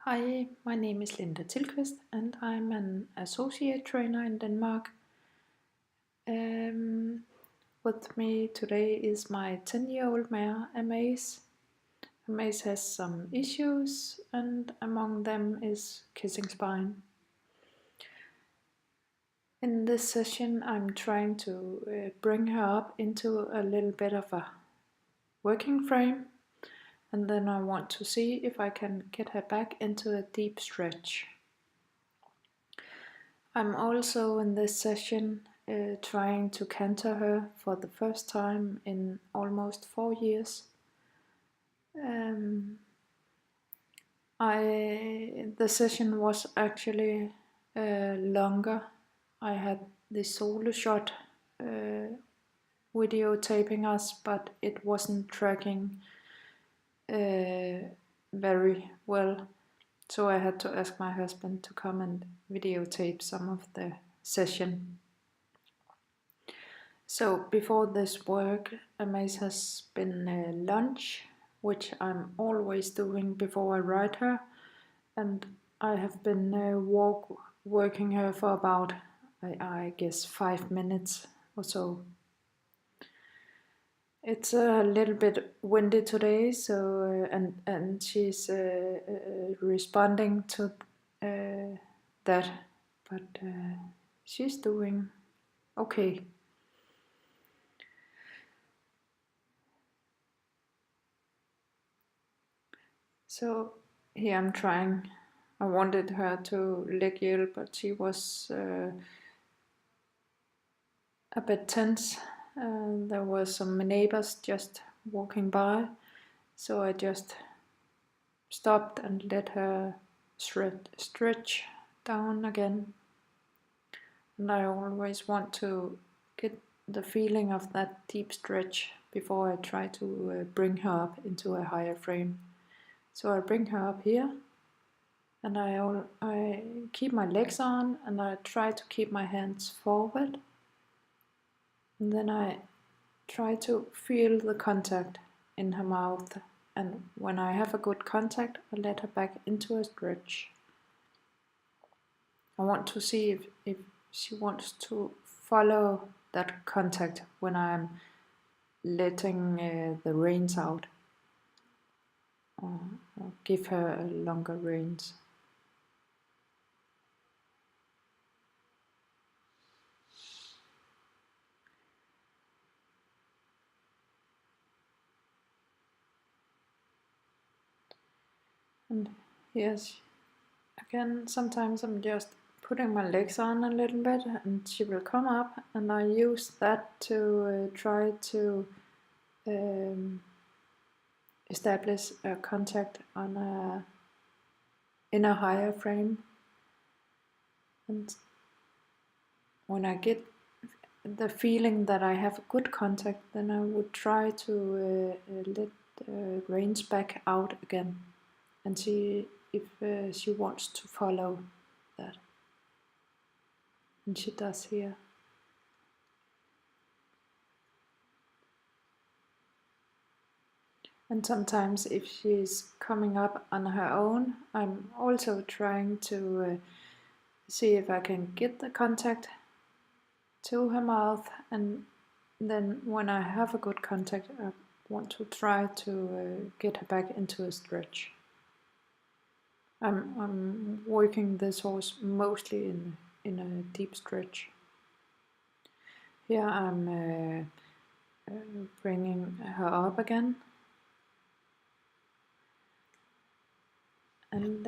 Hi, my name is Linda Tilquist and I'm an associate trainer in Denmark. With me today is my 10-year-old mare, Amaze. Amaze has some issues and among them is kissing spine. In this session I'm trying to bring her up into a little bit of a working frame, and then I want to see if I can get her back into a deep stretch. I'm also in this session trying to canter her for the first time in almost 4 years. The session was actually longer. I had the solo shot videotaping us, but it wasn't tracking very well. So I had to ask my husband to come and videotape some of the session. So before this work, Amaze has been lunch, which I'm always doing before I ride her, and I have been working her for about, I guess, 5 minutes or so. It's a little bit windy today, so and she's responding to that, but she's doing okay. So here I'm trying. I wanted her to lick Yale, but she was a bit tense. There were some neighbors just walking by, so I just stopped and let her stretch down again. And I always want to get the feeling of that deep stretch before I try to bring her up into a higher frame. So I bring her up here, and I keep my legs on, and I try to keep my hands forward, and then I try to feel the contact in her mouth, and when I have a good contact I let her back into a stretch. I want to see if she wants to follow that contact when I'm letting the reins out, or give her a longer reins. And yes, again, sometimes I'm just putting my legs on a little bit and she will come up, and I use that to try to establish a contact in a higher frame. And when I get the feeling that I have a good contact, then I would try to let reins back out again and see if she wants to follow that. And she does here. And sometimes if she's coming up on her own, I'm also trying to see if I can get the contact to her mouth, and then when I have a good contact I want to try to get her back into a stretch. I'm working this horse mostly in a deep stretch. Here I'm bringing her up again, and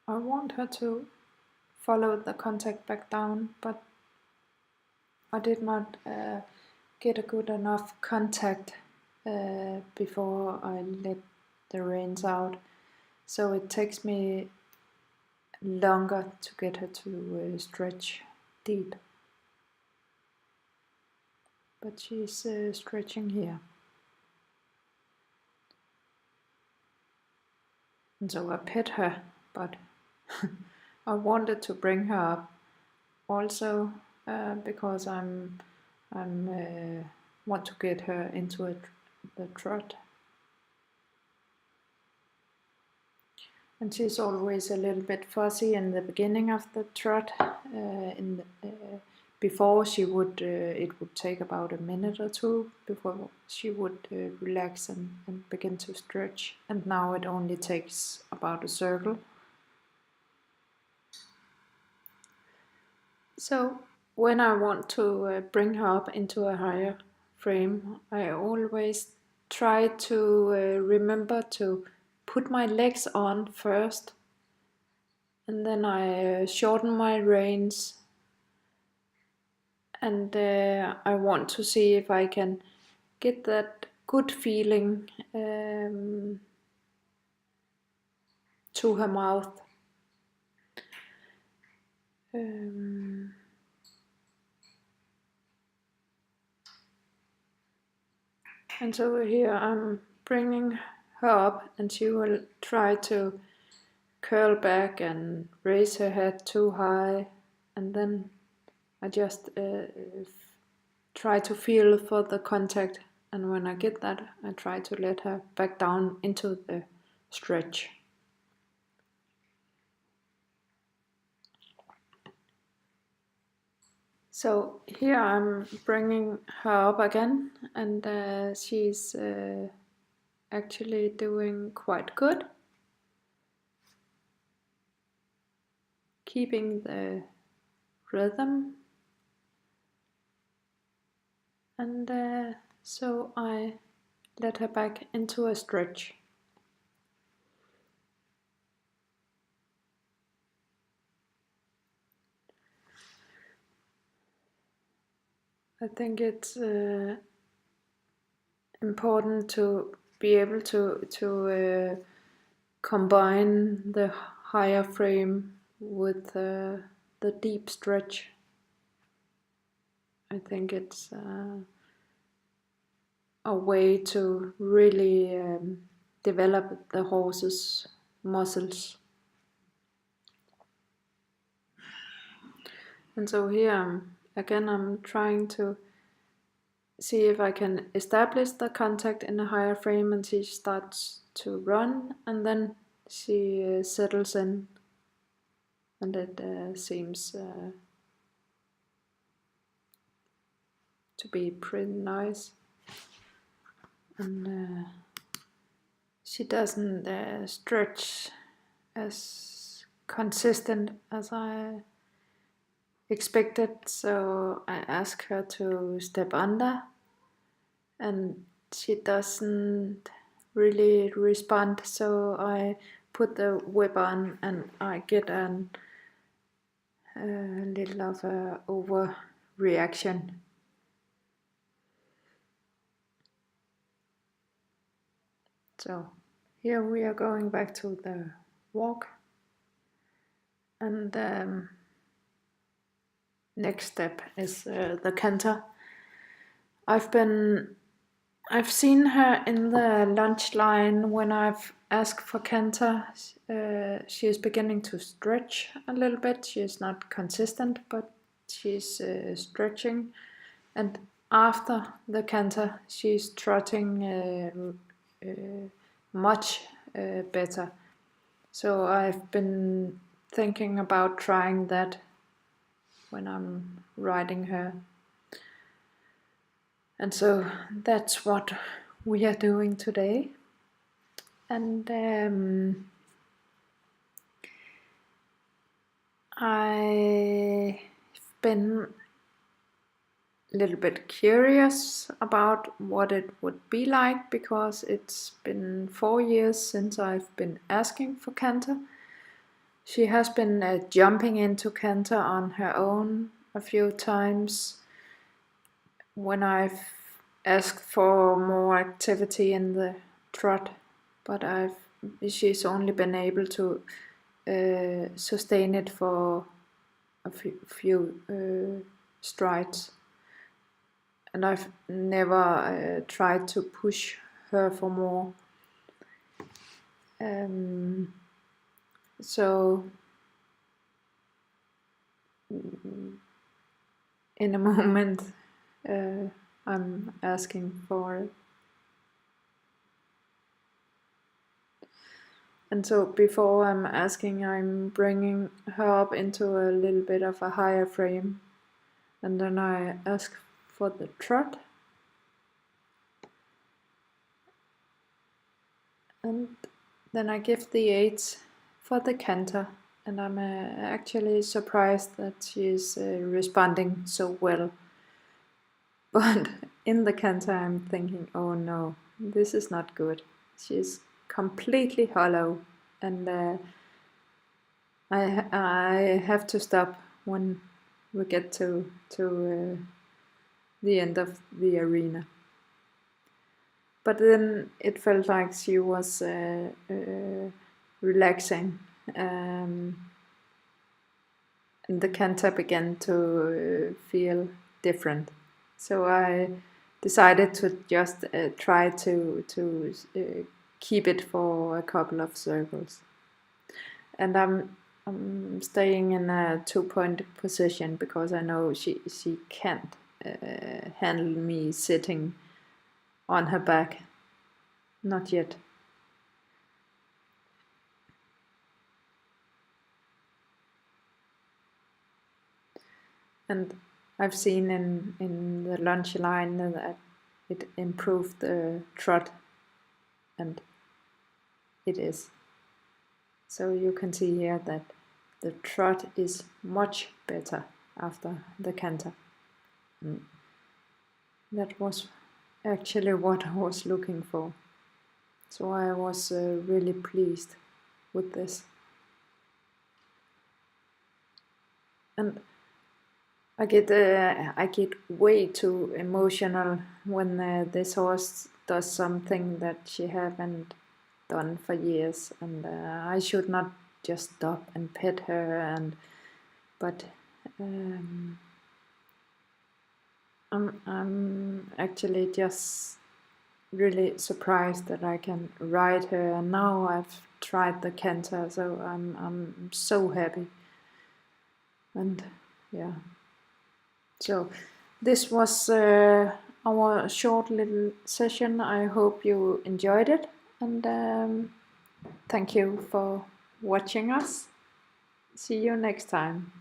I want her to follow the contact back down, but I did not get a good enough contact before I let the reins out, so it takes me longer to get her to stretch deep. But she's stretching here. And so I pet her, but I wanted to bring her up also because I'm want to get her into the trot. And she's always a little bit fussy in the beginning of the trot. Before she would, it would take about a minute or two before she would relax and begin to stretch. And now it only takes about a circle. So when I want to bring her up into a higher frame, I always try to remember to put my legs on first, and then I shorten my reins, and I want to see if I can get that good feeling to her mouth. And so here I'm bringing her up, and she will try to curl back and raise her head too high, and then I just try to feel for the contact, and when I get that, I try to let her back down into the stretch. So here I'm bringing her up again, and she's actually doing quite good, keeping the rhythm, and so I let her back into a stretch. I think it's important to be able to combine the higher frame with the deep stretch. I think it's a way to really develop the horse's muscles. And so here again I'm trying to see if I can establish the contact in a higher frame, and she starts to run, and then she settles in, and it seems to be pretty nice. And she doesn't stretch as consistent as I expected, so I ask her to step under, and she doesn't really respond, so I put the whip on, and I get a little of a overreaction. So here we are going back to the walk, and next step is the canter. I've seen her in the lunch line when I've asked for canter. She is beginning to stretch a little bit. She is not consistent, but she's stretching. And after the canter, she's trotting much better. So I've been thinking about trying that when I'm riding her. And so that's what we are doing today. And I've been a little bit curious about what it would be like, because it's been 4 years since I've been asking for canter. She has been jumping into canter on her own a few times when I've asked for more activity in the trot, but she's only been able to sustain it for a few strides, and I've never tried to push her for more. So in a moment I'm asking for it. And so before I'm bringing her up into a little bit of a higher frame, and then I ask for the trot, and then I give the 8 for the canter, and I'm actually surprised that she's responding so well. But in the canter I'm thinking, oh no, this is not good. She's completely hollow, and I have to stop when we get to the end of the arena. But then it felt like she was relaxing, and the canter began to feel different. So I decided to just try to keep it for a couple of circles. And I'm staying in a 2-point position because I know she can't handle me sitting on her back. Not yet. And I've seen in the lunch line that it improved the trot, and it is. So you can see here that the trot is much better after the canter. And that was actually what I was looking for. So I was really pleased with this. And I get way too emotional when this horse does something that she haven't done for years, and I should not just stop and pet her, but I'm actually just really surprised that I can ride her, and now I've tried the canter, so I'm so happy. And yeah, so this was our short little session. I hope you enjoyed it, and thank you for watching us. See you next time.